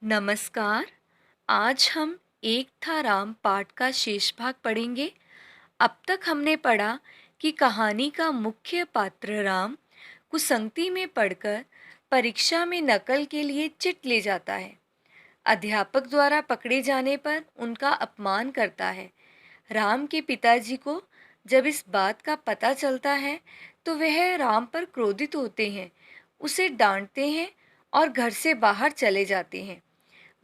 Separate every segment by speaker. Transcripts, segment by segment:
Speaker 1: नमस्कार। आज हम एक था राम पाठ का शेष भाग पढ़ेंगे। अब तक हमने पढ़ा कि कहानी का मुख्य पात्र राम कुसंगति में पढ़कर परीक्षा में नकल के लिए चिट ले जाता है। अध्यापक द्वारा पकड़े जाने पर उनका अपमान करता है। राम के पिताजी को जब इस बात का पता चलता है तो वह राम पर क्रोधित होते हैं, उसे डांटते हैं और घर से बाहर चले जाते हैं।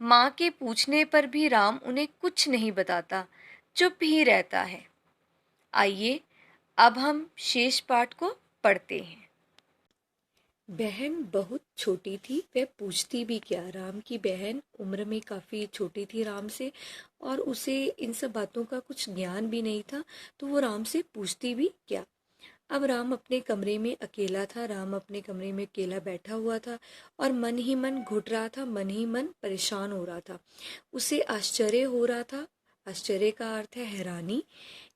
Speaker 1: माँ के पूछने पर भी राम उन्हें कुछ नहीं बताता, चुप ही रहता है। आइए अब हम शेष पाठ को पढ़ते हैं। बहन बहुत छोटी थी, वह पूछती भी क्या। राम की बहन उम्र में काफ़ी छोटी थी राम से, और उसे इन सब बातों का कुछ ज्ञान भी नहीं था, तो वो राम से पूछती भी क्या। अब राम अपने कमरे में अकेला था। राम अपने कमरे में अकेला बैठा हुआ था और मन ही मन घुट रहा था, मन ही मन परेशान हो रहा था। उसे आश्चर्य हो रहा था। आश्चर्य का अर्थ है हैरानी,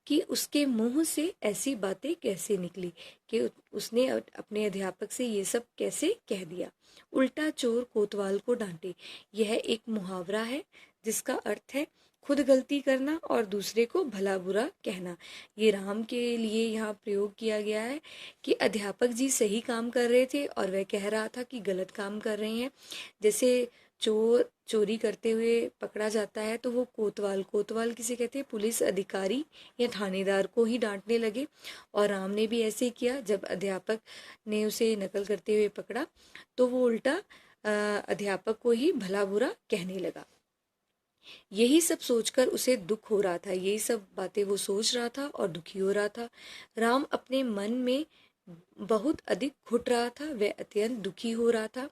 Speaker 1: कि उसके मुंह से ऐसी बातें कैसे निकली, कि उसने अपने अध्यापक से ये सब कैसे कह दिया। उल्टा चोर कोतवाल को डांटे, यह एक मुहावरा है जिसका अर्थ है खुद गलती करना और दूसरे को भला बुरा कहना। ये राम के लिए यहाँ प्रयोग किया गया है कि अध्यापक जी सही काम कर रहे थे और वह कह रहा था कि गलत काम कर रहे हैं। जैसे चोर चोरी करते हुए पकड़ा जाता है तो वो कोतवाल, कोतवाल किसे कहते हैं, पुलिस अधिकारी या थानेदार को ही डांटने लगे। और राम ने भी ऐसे किया। जब अध्यापक ने उसे नकल करते हुए पकड़ा तो वो उल्टा अध्यापक को ही भला बुरा कहने लगा। यही सब सोचकर उसे दुख हो रहा था, यही सब बातें वो सोच रहा था और दुखी हो रहा था। राम अपने मन में बहुत अधिक घुट रहा था, वह अत्यंत दुखी हो रहा था।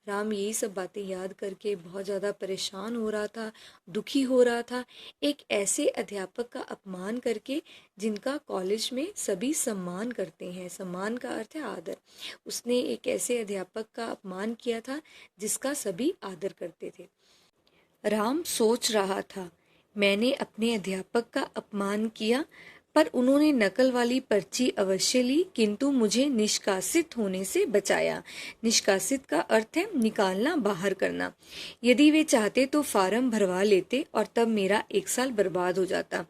Speaker 1: राम यही सब बातें याद करके बहुत ज़्यादा परेशान हो रहा था, दुखी हो रहा था। एक ऐसे अध्यापक का अपमान करके जिनका कॉलेज में सभी सम्मान करते हैं, सम्मान का अर्थ है आदर। उसने एक ऐसे अध्यापक का अपमान किया था जिसका सभी आदर करते थे। राम सोच रहा था, मैंने अपने अध्यापक का अपमान किया, पर उन्होंने नकल वाली पर्ची अवश्य ली, किंतु मुझे निष्कासित होने से बचाया। निष्कासित का अर्थ है निकालना, बाहर करना। यदि वे चाहते तो फार्म भरवा लेते और तब मेरा 1 साल बर्बाद हो जाता।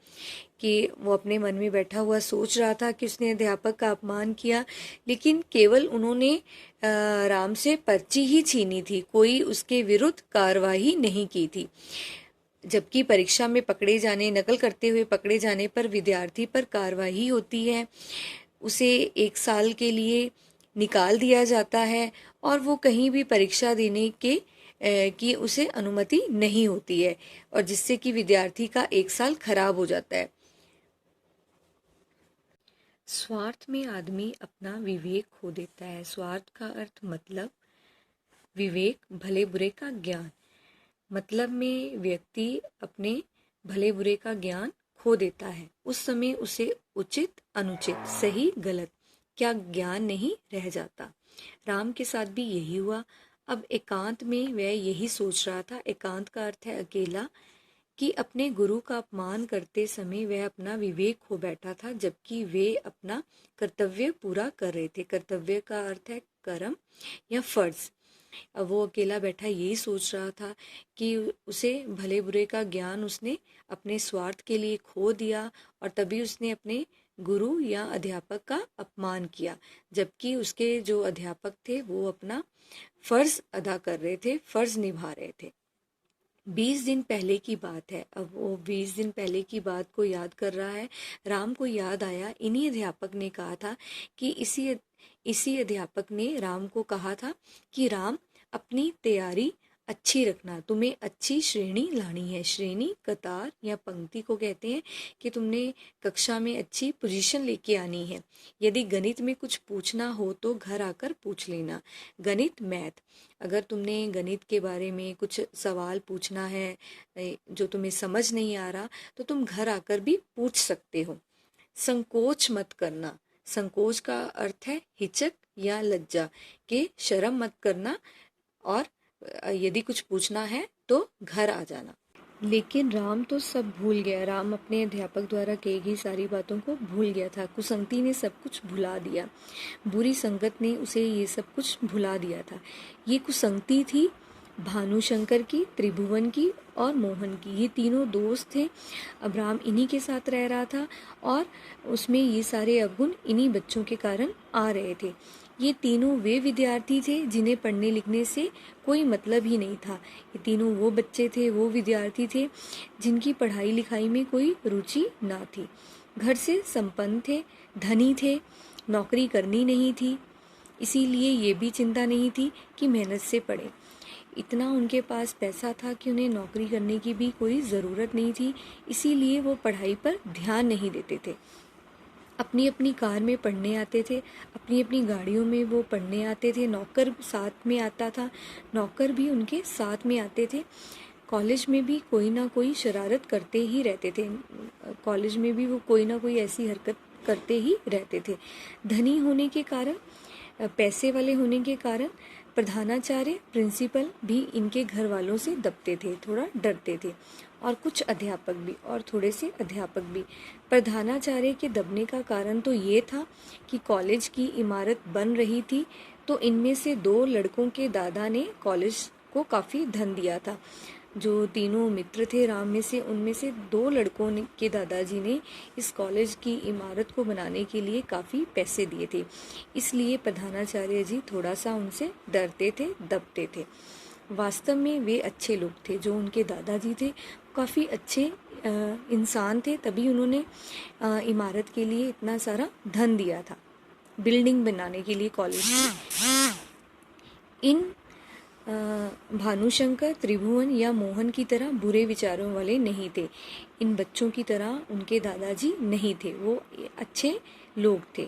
Speaker 1: कि वो अपने मन में बैठा हुआ सोच रहा था कि उसने अध्यापक का अपमान किया, लेकिन केवल उन्होंने राम से पर्ची ही छीनी थी, कोई उसके विरुद्ध कार्रवाई नहीं की थी। जबकि परीक्षा में पकड़े जाने, नकल करते हुए पकड़े जाने पर विद्यार्थी पर कार्रवाई होती है, उसे 1 साल के लिए निकाल दिया जाता है और वो कहीं भी परीक्षा देने के की उसे अनुमति नहीं होती है, और जिससे कि विद्यार्थी का 1 साल खराब हो जाता है। स्वार्थ में आदमी अपना विवेक खो देता है। स्वार्थ का अर्थ मतलब, विवेक भले बुरे का ज्ञान। मतलब में व्यक्ति अपने भले बुरे का ज्ञान खो देता है। उस समय उसे उचित अनुचित, सही गलत क्या ज्ञान नहीं रह जाता। राम के साथ भी यही हुआ। अब एकांत में वह यही सोच रहा था। एकांत का अर्थ है अकेला, कि अपने गुरु का अपमान करते समय वह अपना विवेक खो बैठा था, जबकि वे अपना कर्तव्य पूरा कर रहे थे। कर्तव्य का अर्थ है कर्म या फर्ज। अब वो अकेला बैठा यही सोच रहा था कि उसे भले बुरे का ज्ञान उसने अपने स्वार्थ के लिए खो दिया, और तभी उसने अपने गुरु या अध्यापक का अपमान किया, जबकि उसके जो अध्यापक थे वो अपना फर्ज अदा कर रहे थे, फर्ज निभा रहे थे। 20 दिन पहले की बात है। अब वो 20 दिन पहले की बात को याद कर रहा है। राम को याद आया, इन्हीं अध्यापक ने कहा था कि इसी अध्यापक ने राम को कहा था कि राम, अपनी तैयारी अच्छी रखना, तुम्हें अच्छी श्रेणी लानी है। श्रेणी कतार या पंक्ति को कहते हैं, कि तुमने कक्षा में अच्छी पोजीशन लेके आनी है। यदि गणित में कुछ पूछना हो तो घर आकर पूछ लेना। गणित, मैथ, अगर तुमने गणित के बारे में कुछ सवाल पूछना है जो तुम्हें समझ नहीं आ रहा, तो तुम घर आकर भी पूछ सकते हो। संकोच मत करना। संकोच का अर्थ है हिचक या लज्जा, के शर्म मत करना, और यदि कुछ पूछना है तो घर आ जाना। लेकिन राम तो सब भूल गया। राम अपने अध्यापक द्वारा कही गई सारी बातों को भूल गया था। कुसंगति ने सब कुछ भुला दिया, बुरी संगत ने उसे ये सब कुछ भुला दिया था। ये कुसंगति थी भानुशंकर की, त्रिभुवन की और मोहन की। ये तीनों दोस्त थे। अब राम इन्हीं के साथ रह रहा था और उसमें ये सारे अवगुण इन्हीं बच्चों के कारण आ रहे थे। ये तीनों वे विद्यार्थी थे जिन्हें पढ़ने लिखने से कोई मतलब ही नहीं था। ये तीनों वो बच्चे थे, वो विद्यार्थी थे जिनकी पढ़ाई लिखाई में कोई रुचि ना थी। घर से संपन्न थे, धनी थे, नौकरी करनी नहीं थी, इसीलिए ये भी चिंता नहीं थी कि मेहनत से पढ़ें। इतना उनके पास पैसा था कि उन्हें नौकरी करने की भी कोई ज़रूरत नहीं थी, इसीलिए वो पढ़ाई पर ध्यान नहीं देते थे। अपनी अपनी कार में पढ़ने आते थे, अपनी अपनी गाड़ियों में वो पढ़ने आते थे। नौकर साथ में आता था, नौकर भी उनके साथ में आते थे। कॉलेज में भी कोई ना कोई शरारत करते ही रहते थे। कॉलेज में भी वो कोई ना कोई ऐसी हरकत करते ही रहते थे। धनी होने के कारण, पैसे वाले होने के कारण प्रधानाचार्य, प्रिंसिपल भी इनके घर वालों से दबते थे, थोड़ा डरते थे। और कुछ अध्यापक भी, और थोड़े से अध्यापक भी। प्रधानाचार्य के दबने का कारण तो ये था कि कॉलेज की इमारत बन रही थी, तो इनमें से 2 लड़कों के दादा ने कॉलेज को काफ़ी धन दिया था। जो तीनों मित्र थे राम में से, उनमें से 2 लड़कों के दादाजी ने इस कॉलेज की इमारत को बनाने के लिए काफ़ी पैसे दिए थे। इसलिए प्रधानाचार्य जी थोड़ा सा उनसे डरते थे, दबते थे। वास्तव में वे अच्छे लोग थे। जो उनके दादाजी थे काफ़ी अच्छे इंसान थे, तभी उन्होंने इमारत के लिए इतना सारा धन दिया था, बिल्डिंग बनाने के लिए कॉलेज की। इन भानुशंकर, त्रिभुवन या मोहन की तरह बुरे विचारों वाले नहीं थे। इन बच्चों की तरह उनके दादाजी नहीं थे, वो अच्छे लोग थे।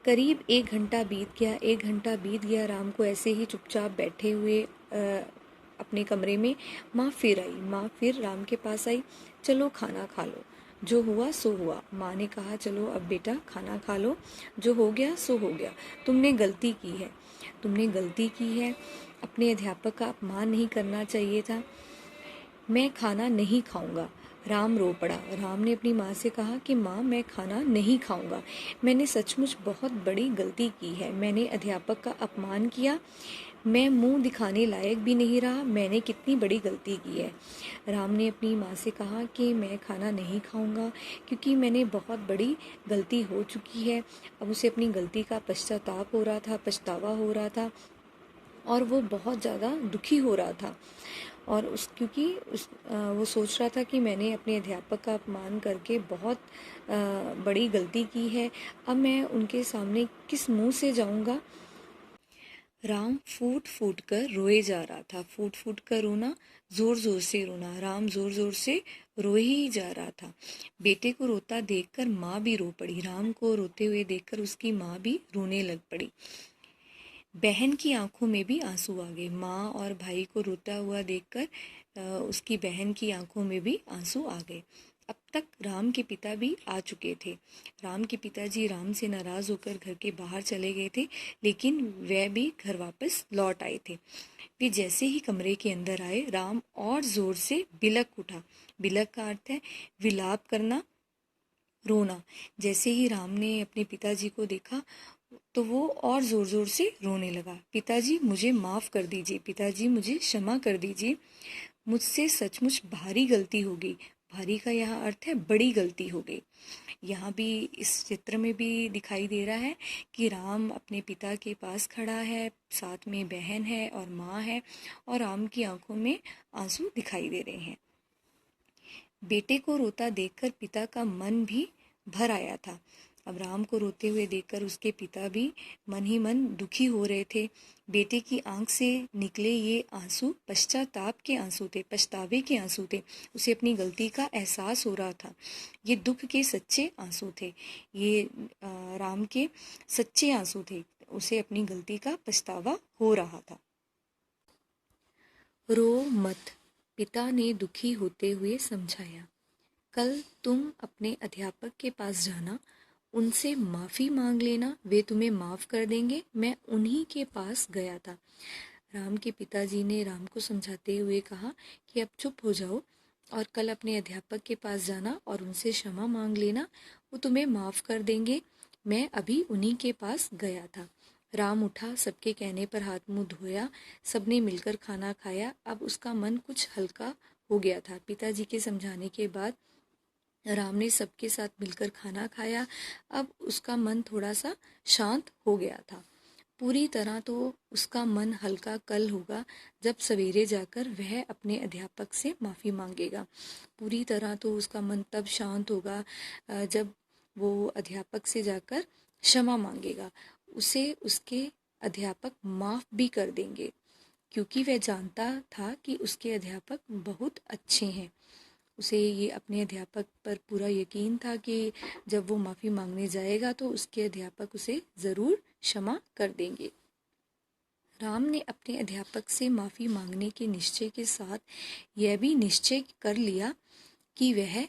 Speaker 1: करीब 1 घंटा बीत गया। 1 घंटा बीत गया राम को ऐसे ही चुपचाप बैठे हुए अपने कमरे में। माँ फिर आई। माँ फिर राम के पास आई। चलो खाना खा लो, जो हुआ सो हुआ। माँ ने कहा चलो अब बेटा खाना खा लो, जो हो गया सो हो गया। तुमने गलती की है, तुमने गलती की है। अपने अध्यापक का अपमान नहीं करना चाहिए था। मैं खाना नहीं खाऊंगा। राम रो पड़ा। राम ने अपनी माँ से कहा कि माँ मैं खाना नहीं खाऊंगा। मैंने सचमुच बहुत बड़ी गलती की है। मैंने अध्यापक का अपमान किया। मैं मुंह दिखाने लायक भी नहीं रहा। मैंने कितनी बड़ी गलती की है। राम ने अपनी माँ से कहा कि मैं खाना नहीं खाऊंगा क्योंकि मैंने बहुत बड़ी गलती हो चुकी है। अब उसे अपनी गलती का पश्चाताप हो रहा था, पछतावा हो रहा था और वो बहुत ज़्यादा दुखी हो रहा था। और क्योंकि वो सोच रहा था कि मैंने अपने अध्यापक का अपमान करके बहुत बड़ी गलती की है। अब मैं उनके सामने किस मुंह से जाऊंगा। राम फूट फूट कर रोए जा रहा था। फूट फूट कर रोना, जोर जोर से रोना। राम जोर जोर से रोए ही जा रहा था। बेटे को रोता देखकर माँ भी रो पड़ी। राम को रोते हुए देखकर उसकी माँ भी रोने लग पड़ी। बहन की आंखों में भी आंसू आ गए। माँ और भाई को रोता हुआ देखकर उसकी बहन की आंखों में भी आंसू आ गए। अब तक राम के पिता भी आ चुके थे। राम के पिताजी राम से नाराज होकर घर के बाहर चले गए थे, लेकिन वह भी घर वापस लौट आए थे। वे जैसे ही कमरे के अंदर आए, राम और जोर से बिलक उठा। बिलक का अर्थ है विलाप करना, रोना। जैसे ही राम ने अपने पिताजी को देखा तो वो और जोर जोर से रोने लगा। पिताजी मुझे माफ कर दीजिए, पिताजी मुझे क्षमा कर दीजिए, मुझसे सचमुच भारी गलती हो गई। भारी का यहाँ अर्थ है बड़ी गलती हो गई। यहाँ भी इस चित्र में भी दिखाई दे रहा है कि राम अपने पिता के पास खड़ा है, साथ में बहन है और माँ है, और राम की आंखों में आंसू दिखाई दे रहे हैं। बेटे को रोता देखकर पिता का मन भी भर आया था। अब राम को रोते हुए देखकर उसके पिता भी मन ही मन दुखी हो रहे थे। बेटे की आंख से निकले ये आंसू पश्चाताप के आंसू थे, पछतावे के आंसू थे। उसे अपनी गलती का एहसास हो रहा था। ये दुख के सच्चे आंसू थे। ये राम के सच्चे आंसू थे। उसे अपनी गलती का पछतावा हो रहा था। रो मत, पिता ने दुखी होते हुए समझाया। कल तुम अपने अध्यापक के पास जाना, उनसे माफ़ी मांग लेना, वे तुम्हें माफ़ कर देंगे। मैं उन्हीं के पास गया था। राम के पिताजी ने राम को समझाते हुए कहा कि अब चुप हो जाओ और कल अपने अध्यापक के पास जाना और उनसे क्षमा मांग लेना, वो तुम्हें माफ़ कर देंगे। मैं अभी उन्हीं के पास गया था। राम उठा, सबके कहने पर हाथ मुंह धोया, सबने मिलकर खाना खाया। अब उसका मन कुछ हल्का हो गया था। पिताजी के समझाने के बाद राम ने सबके साथ मिलकर खाना खाया। अब उसका मन थोड़ा सा शांत हो गया था। पूरी तरह तो उसका मन हल्का कल होगा जब सवेरे जाकर वह अपने अध्यापक से माफ़ी मांगेगा। पूरी तरह तो उसका मन तब शांत होगा जब वो अध्यापक से जाकर क्षमा मांगेगा। उसे उसके अध्यापक माफ़ भी कर देंगे, क्योंकि वह जानता था कि उसके अध्यापक बहुत अच्छे हैं। उसे ये अपने अध्यापक पर पूरा यकीन था कि जब वो माफ़ी मांगने जाएगा तो उसके अध्यापक उसे ज़रूर क्षमा कर देंगे। राम ने अपने अध्यापक से माफ़ी मांगने के निश्चय के साथ यह भी निश्चय कर लिया कि वह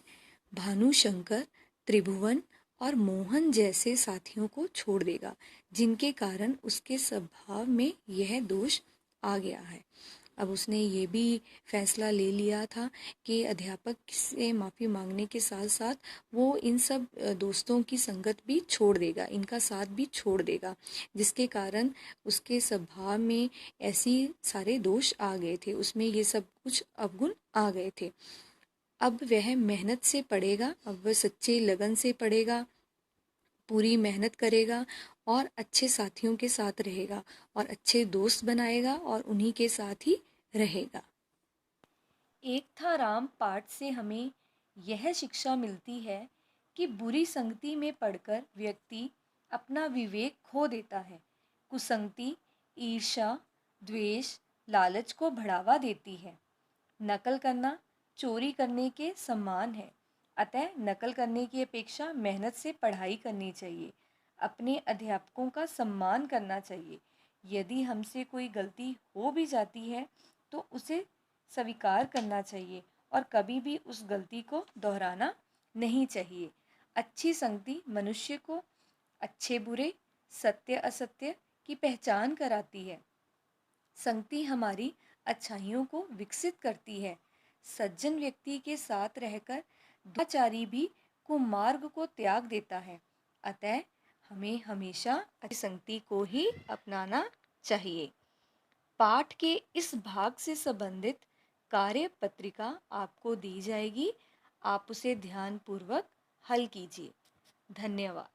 Speaker 1: भानुशंकर, त्रिभुवन और मोहन जैसे साथियों को छोड़ देगा, जिनके कारण उसके स्वभाव में यह दोष आ गया है। अब उसने ये भी फैसला ले लिया था कि अध्यापक से माफ़ी मांगने के साथ साथ वो इन सब दोस्तों की संगत भी छोड़ देगा, इनका साथ भी छोड़ देगा, जिसके कारण उसके स्वभाव में ऐसी सारे दोष आ गए थे, उसमें ये सब कुछ अवगुण आ गए थे। अब वह मेहनत से पढ़ेगा, अब वह सच्चे लगन से पढ़ेगा, पूरी मेहनत करेगा और अच्छे साथियों के साथ रहेगा और अच्छे दोस्त बनाएगा और उन्हीं के साथ ही रहेगा। एक था राम पाठ से हमें यह शिक्षा मिलती है कि बुरी संगति में पड़कर व्यक्ति अपना विवेक खो देता है। कुसंगति ईर्ष्या, द्वेष, लालच को बढ़ावा देती है। नकल करना चोरी करने के समान है। अतः नकल करने की अपेक्षा मेहनत से पढ़ाई करनी चाहिए। अपने अध्यापकों का सम्मान करना चाहिए। यदि हमसे कोई गलती हो भी जाती है तो उसे स्वीकार करना चाहिए और कभी भी उस गलती को दोहराना नहीं चाहिए। अच्छी संगति मनुष्य को अच्छे बुरे, सत्य असत्य की पहचान कराती है। संगति हमारी अच्छाइयों को विकसित करती है। सज्जन व्यक्ति के साथ रहकर दुराचारी भी कुमार्ग को त्याग देता है। अतः हमें हमेशा अच्छी संगति को ही अपनाना चाहिए। पाठ के इस भाग से संबंधित कार्य पत्रिका आपको दी जाएगी। आप उसे ध्यानपूर्वक हल कीजिए। धन्यवाद।